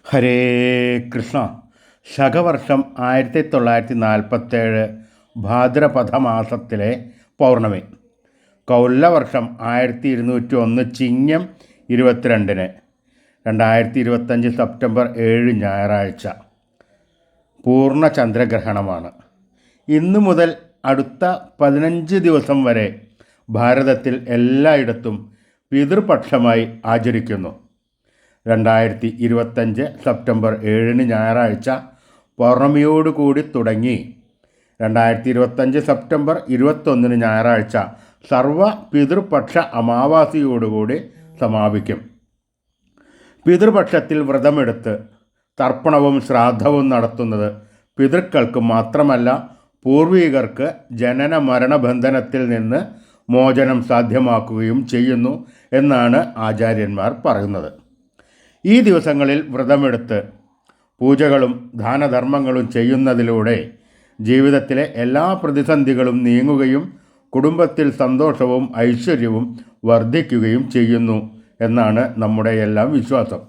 ഹരേ കൃഷ്ണ. ശകവർഷം 1947 ഭാദ്രപദ മാസത്തിലെ പൗർണമി. കൗല്ലവർഷം 1201 ചിങ്ങം 22-ന് 2025 സെപ്റ്റംബർ 7 ഞായറാഴ്ച. പൂർണ്ണ ചന്ദ്രഗ്രഹണമാണ്. ഇന്നു മുതൽ അടുത്ത 15 ദിവസം വരെ ഭാരതത്തിൽ എല്ലായിടത്തും പിതൃപക്ഷമായി ആചരിക്കുന്നു. 2025 സെപ്റ്റംബർ 7-ന് ഞായറാഴ്ച പൗർണമിയോടുകൂടി തുടങ്ങി 2025 സെപ്റ്റംബർ 21-ന് ഞായറാഴ്ച സർവ പിതൃപക്ഷ അമാവാസിയോടുകൂടി സമാപിക്കും. പിതൃപക്ഷത്തിൽ വ്രതമെടുത്ത് തർപ്പണവും ശ്രാദ്ധവും നടത്തുന്നത് പിതൃക്കൾക്ക് മാത്രമല്ല, പൂർവികർക്ക് ജനന മരണബന്ധനത്തിൽ നിന്ന് മോചനം സാധ്യമാക്കുകയും ചെയ്യുന്നു എന്നാണ് ആചാര്യന്മാർ പറയുന്നത്. ഈ ദിവസങ്ങളിൽ വ്രതമെടുത്ത് പൂജകളും ദാനധർമ്മങ്ങളും ചെയ്യുന്നതിലൂടെ ജീവിതത്തിലെ എല്ലാ പ്രതിസന്ധികളും നീങ്ങുകയും കുടുംബത്തിൽ സന്തോഷവും ഐശ്വര്യവും വർദ്ധിക്കുകയും ചെയ്യുന്നു എന്നാണ് നമ്മുടെ എല്ലാം വിശ്വാസം.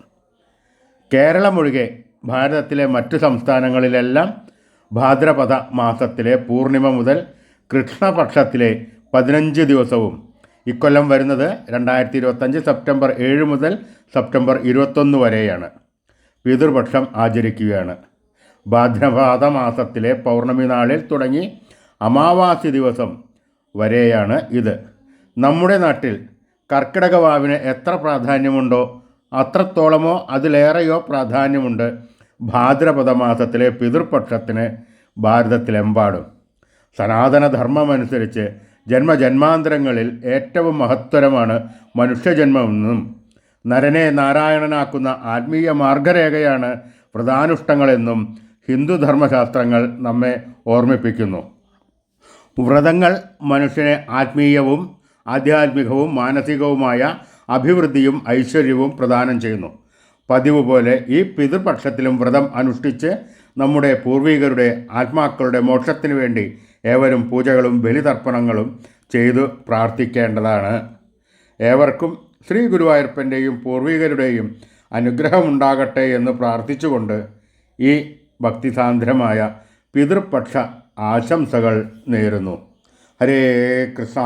കേരളമൊഴികെ ഭാരതത്തിലെ മറ്റു സംസ്ഥാനങ്ങളിലെല്ലാം ഭാദ്രപദ മാസത്തിലെ പൂർണിമ മുതൽ കൃഷ്ണപക്ഷത്തിലെ 15 ദിവസവും, ഇക്കൊല്ലം വരുന്നത് 2025 സെപ്റ്റംബർ 7 മുതൽ സെപ്റ്റംബർ 21 വരെയാണ്, പിതൃപക്ഷം ആചരിക്കുകയാണ്. ഭാദ്രപദ മാസത്തിലെ പൗർണമി നാളിൽ തുടങ്ങി അമാവാസി ദിവസം വരെയാണ് ഇത്. നമ്മുടെ നാട്ടിൽ കർക്കിടക വാവിന് എത്ര പ്രാധാന്യമുണ്ടോ അത്രത്തോളമോ അതിലേറെയോ പ്രാധാന്യമുണ്ട് ഭാദ്രപദ മാസത്തിലെ പിതൃപക്ഷത്തിന് ഭാരതത്തിലെമ്പാടും. സനാതനധർമ്മമനുസരിച്ച് ജന്മജന്മാന്തരങ്ങളിൽ ഏറ്റവും മഹത്തരമാണ് മനുഷ്യജന്മമെന്നും നരനെ നാരായണനാക്കുന്ന ആത്മീയ മാർഗരേഖയാണ് വ്രതാനുഷ്ഠങ്ങളെന്നും ഹിന്ദുധർമ്മശാസ്ത്രങ്ങൾ നമ്മെ ഓർമ്മിപ്പിക്കുന്നു. വ്രതങ്ങൾ മനുഷ്യനെ ആത്മീയവും ആധ്യാത്മികവും മാനസികവുമായ അഭിവൃദ്ധിയും ഐശ്വര്യവും പ്രദാനം ചെയ്യുന്നു. പതിവ് പോലെ ഈ പിതൃപക്ഷത്തിലും വ്രതം അനുഷ്ഠിച്ച് നമ്മുടെ പൂർവികരുടെ ആത്മാക്കളുടെ മോക്ഷത്തിനു വേണ്ടി ഏവരും പൂജകളും ബലിതർപ്പണങ്ങളും ചെയ്തു പ്രാർത്ഥിക്കേണ്ടതാണ്. ഏവർക്കും ശ്രീ ഗുരുവായൂരപ്പൻ്റെയും പൂർവികരുടെയും അനുഗ്രഹമുണ്ടാകട്ടെ എന്ന് പ്രാർത്ഥിച്ചുകൊണ്ട് ഈ ഭക്തിസാന്ദ്രമായ പിതൃപക്ഷ ആശംസകൾ നേരുന്നു. ഹരേ കൃഷ്ണ.